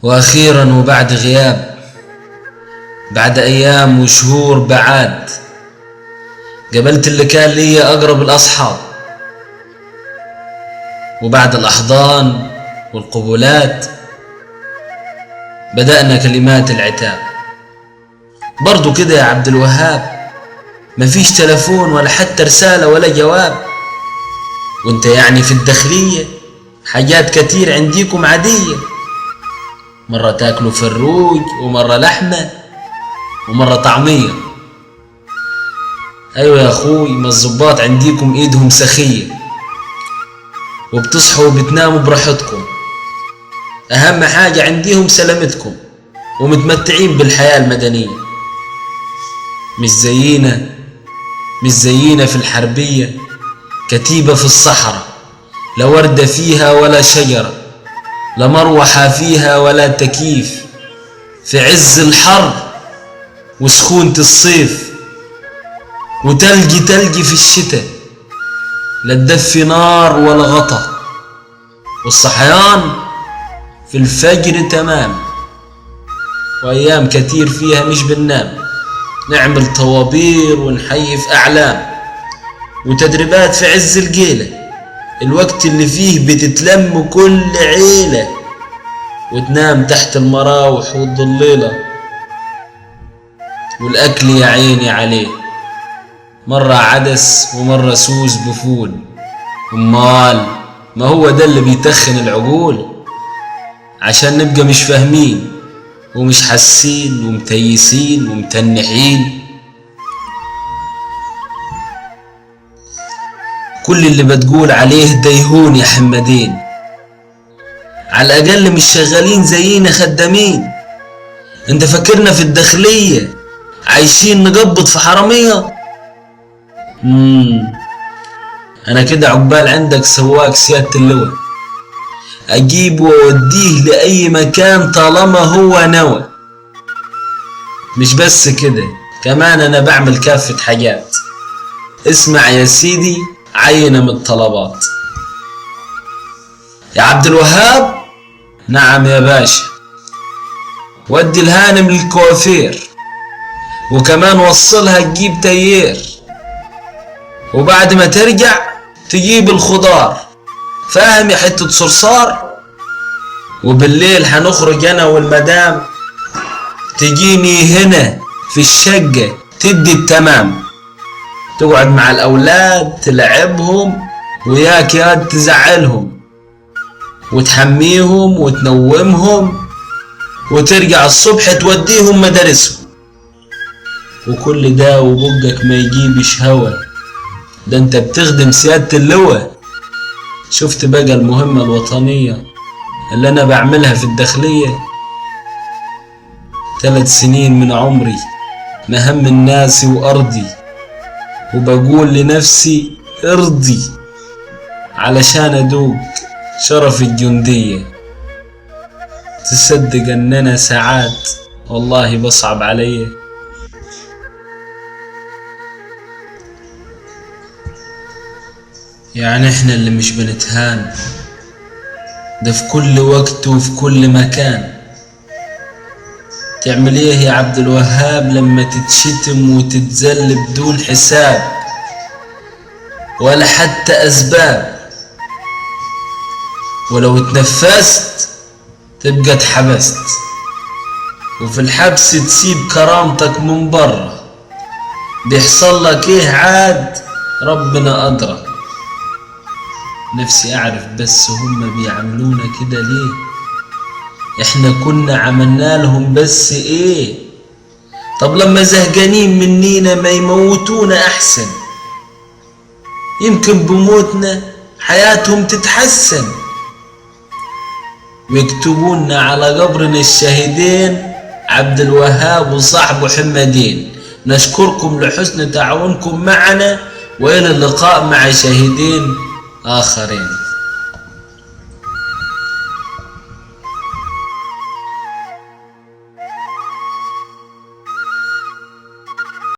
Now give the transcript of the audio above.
واخيرا وبعد غياب، بعد ايام وشهور بعاد، قابلت اللي كان لي اقرب الاصحاب، وبعد الاحضان والقبولات بدأنا كلمات العتاب. برضو كده يا عبد الوهاب، مفيش تلفون ولا حتى رسالة ولا جواب، وانت يعني في الداخلية حاجات كتير عنديكم عادية، مرة تاكلوا فروج ومرة لحمة ومرة طعمية. ايوه يا اخوي، ما الظباط عنديكم ايدهم سخية، وبتصحوا وبتناموا براحتكم، اهم حاجة عنديهم سلامتكم، ومتمتعين بالحياة المدنية. مش زينا في الحربية، كتيبة في الصحراء، لا وردة فيها ولا شجرة، لا مروحة فيها ولا تكييف، في عز الحر وسخونة الصيف، وتلجي في الشتاء، لا تدفي نار ولا غطا، والصحيان في الفجر تمام، وأيام كتير فيها مش بننام، نعمل طوابير ونحيف أعلام، وتدريبات في عز الجيلة، الوقت اللي فيه بتتلم كل عيلة، وتنام تحت المراوح والضليلة، والأكل يا عيني عليه، مرة عدس ومرة سوس بفول. امال ما هو ده اللي بيتخن العقول، عشان نبقى مش فاهمين ومش حاسين ومتيسين ومتنحين. كل اللي بتقول عليه ديهون يا حمادين، على الأقل مش شغالين زينا خدامين. انت فاكرنا في الداخلية عايشين نقبض في حرامية؟ انا كده عقبال عندك سواق سيادة اللواء، اجيبه واوديه لأي مكان طالما هو نوى. مش بس كده، كمان انا بعمل كافة حاجات. اسمع يا سيدي عينة من الطلبات. يا عبد الوهاب. نعم يا باشا. ودي الهانم للكوافير، وكمان وصلها تجيب تيير، وبعد ما ترجع تجيب الخضار، فاهم يا حتة صرصار؟ وبالليل هنخرج انا والمدام، تجيني هنا في الشقة تدي التمام، تقعد مع الاولاد تلعبهم، وياك يا تزعلهم، وتحميهم وتنومهم، وترجع الصبح توديهم مدارسهم. وكل ده وبقك ما يجيبش هوا، ده انت بتخدم سيادة اللواء. شفت بقى المهمة الوطنية اللي انا بعملها في الداخلية؟ 3 سنين من عمري مهم الناس وارضي، وبقول لنفسي ارضي علشان ادوق شرف الجندية. تصدق ان انا ساعات والله بصعب عليا. يعني احنا اللي مش بنتهان، ده في كل وقت وفي كل مكان. تعمل ايه يا عبد الوهاب لما تتشتم وتتذل بدون حساب ولا حتى اسباب؟ ولو اتنفست تبقى اتحبست، وفي الحبس تسيب كرامتك من برا. بيحصل لك ايه عاد ربنا أدرى. نفسي اعرف بس هم بيعملونا كده ليه؟ احنا كنا عملنا لهم بس ايه؟ طب لما زهقانين منينا ما يموتونا احسن، يمكن بموتنا حياتهم تتحسن، ويكتبونا على قبرنا الشهيدين عبد الوهاب وصاحبه حمادين. نشكركم لحسن تعاونكم معنا، وإلى اللقاء مع شهيدين آخرين.